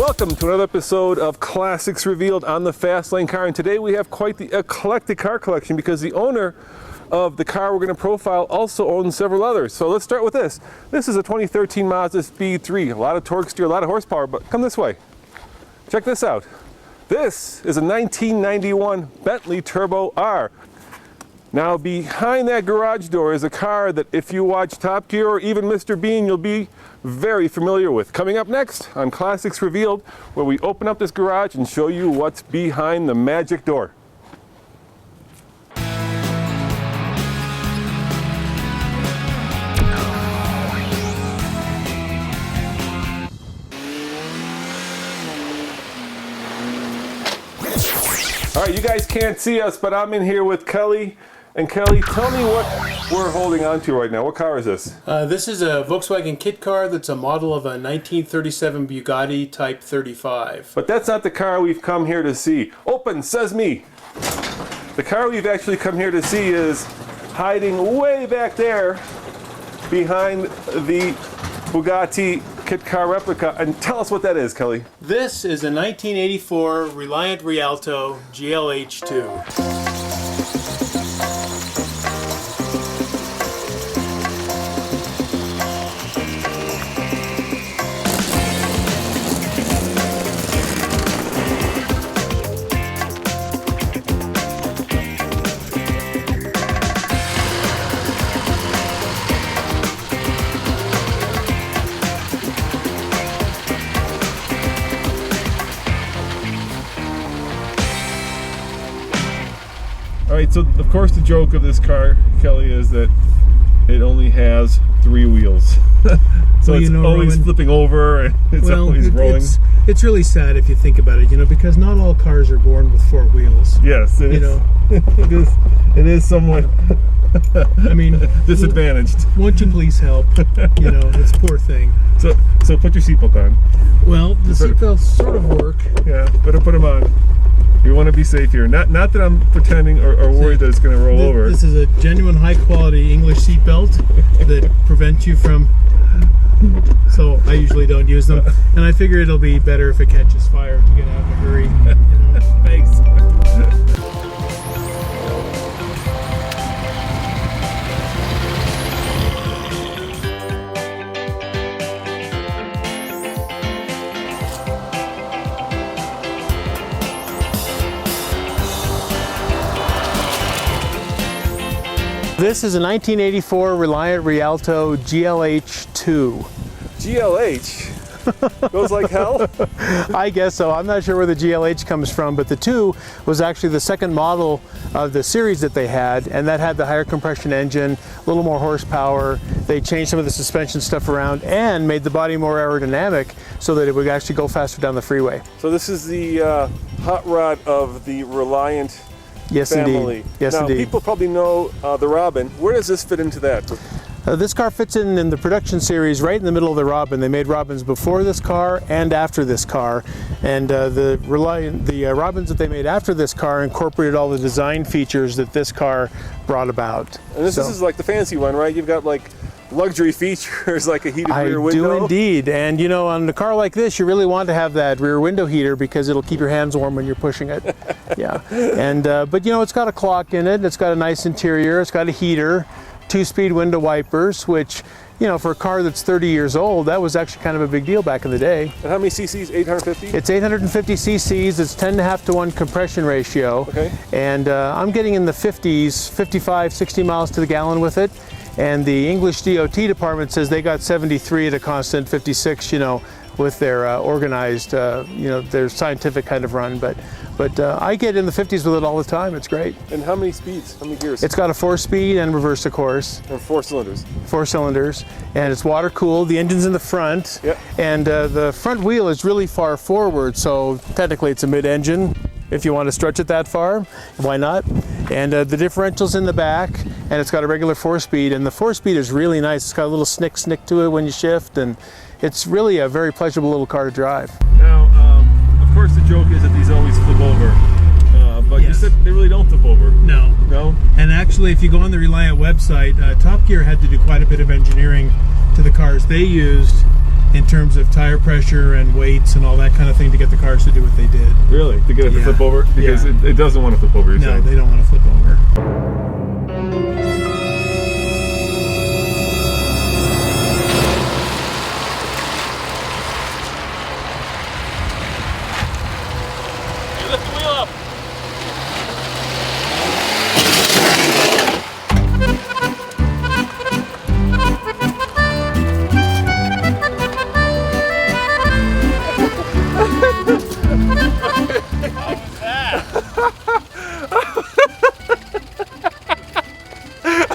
Welcome to another episode of Classics Revealed on the Fast Lane Car, and today we have quite the eclectic car collection because the owner of the car we're going to profile also owns several others. So let's start with this. This is a 2013 Mazda Speed 3. A lot of torque steer, a lot of horsepower, but come this way. Check this out. This is a 1991 Bentley Turbo R. Now behind that garage door is a car that if you watch Top Gear or even Mr. Bean, you'll be very familiar with. Coming up next on Classics Revealed, where we open up this garage and show you what's behind the magic door. All right, you guys can't see us, but I'm in here with Kelly. And Kelly, tell me what we're holding on to right now. What car is this? This is a Volkswagen kit car that's a model of a 1937 Bugatti Type 35. But that's not the car we've come here to see. Open, Sesame! The car we've actually come here to see is hiding way back there behind the Bugatti kit car replica. And tell us what that is, Kelly. This is a 1984 Reliant Rialto GLH2. All right, so of course the joke of this car, Kelly, is that it only has 3 wheels. So it's always Roman, flipping over and it's always rolling. It's really sad if you think about it, because not all cars are born with 4 wheels. Yes, it is somewhat disadvantaged. Won't you please help? It's a poor thing. So put your seatbelt on. Well, the seatbelts sort of work. Yeah, better put them on. You want to be safe here. Not that I'm pretending or worried that it's going to roll over. This is a genuine high-quality English seatbelt that prevents you from... So I usually don't use them. And I figure it'll be better if it catches fire to get out of a hurry. Thanks. This is a 1984 Reliant Rialto GLH2. GLH? Goes like hell? I guess so. I'm not sure where the GLH comes from, but the 2 was actually the second model of the series that they had, and that had the higher compression engine, a little more horsepower. They changed some of the suspension stuff around and made the body more aerodynamic so that it would actually go faster down the freeway. So this is the hot rod of the Reliant family. Indeed. Yes, now, indeed. People probably know the Robin. Where does this fit into that? This car fits in the production series right in the middle of the Robin. They made Robins before this car and after this car, and the Robins that they made after this car incorporated all the design features that this car brought about. And this is like the fancy one, right? You've got like luxury features like a heated rear window. I do indeed, and on a car like this you really want to have that rear window heater because it'll keep your hands warm when you're pushing it. Yeah, and but it's got a clock in it, it's got a nice interior, it's got a heater, 2-speed window wipers, which for a car that's 30 years old, that was actually kind of a big deal back in the day. And how many cc's? 850? It's 850 cc's. It's 10.5 to 1 compression ratio. Okay. And I'm getting in the 50s, 55, 60 miles to the gallon with it. And the English DOT department says they got 73 at a constant 56, with their organized, their scientific kind of run. But I get in the 50s with it all the time. It's great. And how many speeds? How many gears? It's got a 4-speed and reverse, of course. And 4 cylinders. 4 cylinders. And it's water cooled. The engine's in the front. Yep. And the front wheel is really far forward, so technically it's a mid-engine. If you want to stretch it that far, why not? And the differential's in the back, and it's got a regular 4-speed, and the 4-speed is really nice. It's got a little snick to it when you shift, and it's really a very pleasurable little car to drive. Now, of course, the joke is that these always flip over. But yes. You said they really don't flip over. No. No? And actually, if you go on the Reliant website, Top Gear had to do quite a bit of engineering to the cars they used in terms of tire pressure and weights and all that kind of thing to get the cars to do what they did. Really? To get it to Yeah. flip over? Because Yeah. it doesn't want to flip over, you're No, saying? they don't want to flip over. Hey, lift the wheel up.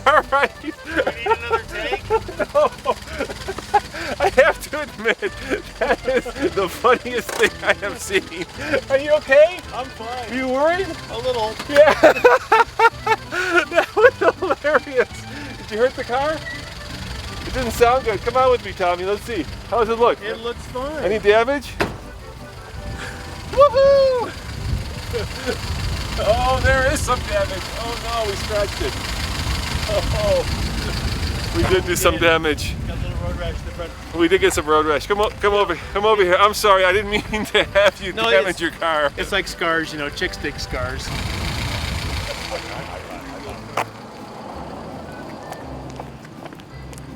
All right. You need another take? I have to admit, that is the funniest thing I have seen. Are you okay? I'm fine. Are you worried? A little. Yeah. That was hilarious. Did you hurt the car? It didn't sound good. Come on with me, Tommy. Let's see. How does it look? It looks fine. Any damage? Woohoo! Oh, there is some damage. Oh no, we scratched it. Oh, we did do some damage. Got a little road rash in the front. We did get some road rash. Come over here. I'm sorry, I didn't mean to have you No, damage your car. It's like scars, you know, chick stick scars.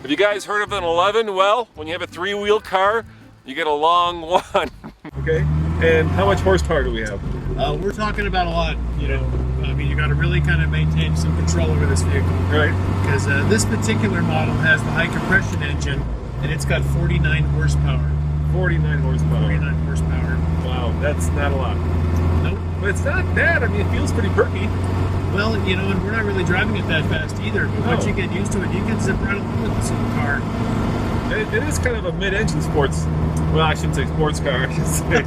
Have you guys heard of an 11? Well, when you have a three-wheel car, you get a long one. Okay, and how much horsepower do we have? We're talking about a lot, you know. I mean, you got to really kind of maintain some control over this vehicle. Right. Because this particular model has the high compression engine, and it's got 49 horsepower. 49 horsepower. 49 horsepower. Wow, that's not a lot. Nope. But it's not bad. I mean, it feels pretty perky. Well, you know, and we're not really driving it that fast either. But once No. you get used to it, you can zip right along with this little car. It is kind of a mid-engine sports. Well, I shouldn't say sports car. I should say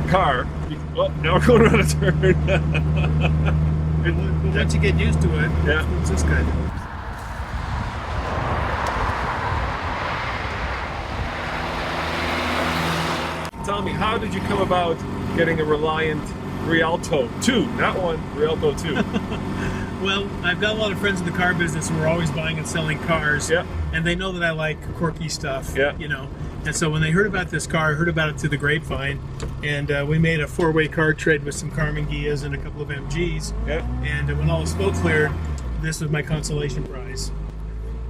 car. Oh, now we're going around a turn. But once you get used to it, Yeah. it's just good. Tell me, how did you come about getting a Reliant Rialto 2? Not one, Rialto 2. Well, I've got a lot of friends in the car business who are always buying and selling cars. Yeah. And they know that I like quirky stuff. Yeah. You know. And so when they heard about this car, I heard about it through the grapevine. And we made a 4-way car trade with some Carmen Gias and a couple of MGs. Yeah. And when all the smoke cleared, this was my consolation prize.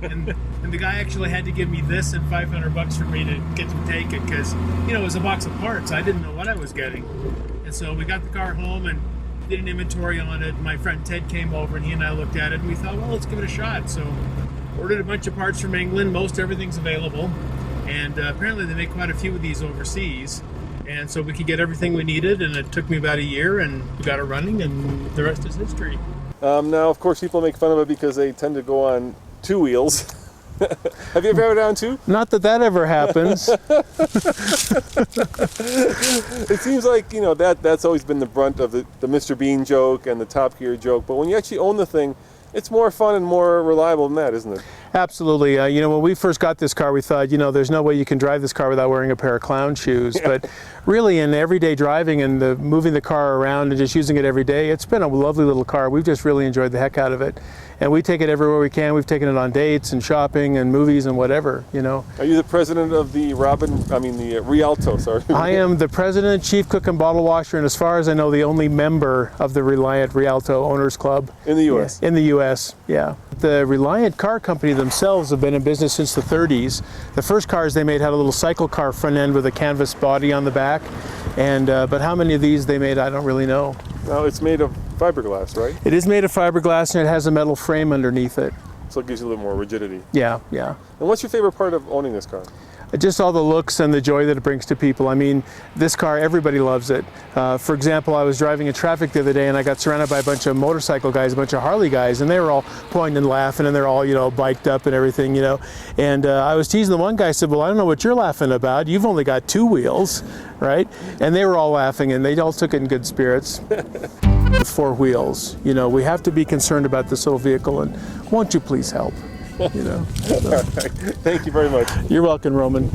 And the guy actually had to give me this and $500 for me to get to take it because, you know, it was a box of parts. I didn't know what I was getting. And so we got the car home and did an inventory on it. My friend Ted came over and he and I looked at it and we thought, well, let's give it a shot. So ordered a bunch of parts from England. Most everything's available. And apparently they make quite a few of these overseas. And so we could get everything we needed, and it took me about a year, and we got it running, and the rest is history. Now, of course, people make fun of it because they tend to go on two wheels. Have you ever had it on two? Not that that ever happens. It seems like, you know, that's always been the brunt of the Mr. Bean joke and the Top Gear joke. But when you actually own the thing, it's more fun and more reliable than that, isn't it? Absolutely. You know, when we first got this car, we thought, you know, there's no way you can drive this car without wearing a pair of clown shoes. But really, in everyday driving and moving the car around and just using it every day, it's been a lovely little car. We've just really enjoyed the heck out of it. And we take it everywhere we can. We've taken it on dates and shopping and movies and whatever, you know. Are you the president of the Rialto, sorry? I am the president, chief cook, and bottle washer, and as far as I know, the only member of the Reliant Rialto Owners Club. In the U.S.? In the U.S., yeah. The Reliant car company themselves have been in business since the 30s. The first cars they made had a little cycle car front end with a canvas body on the back. And but how many of these they made, I don't really know. Now, it's made of fiberglass, right? It is made of fiberglass and it has a metal frame underneath it. So it gives you a little more rigidity. Yeah, yeah. And what's your favorite part of owning this car? Just all the looks and the joy that it brings to people. I mean, this car, everybody loves it. For example, I was driving in traffic the other day and I got surrounded by a bunch of motorcycle guys, a bunch of Harley guys, and they were all pointing and laughing, and they're all, you know, biked up and everything, you know. And I was teasing the one guy, I said, well, I don't know what you're laughing about. You've only got two wheels, right? And they were all laughing, and they all took it in good spirits. With four wheels, you know, we have to be concerned about this little vehicle, and won't you please help? You know. All right. Thank you very much. You're welcome, Roman.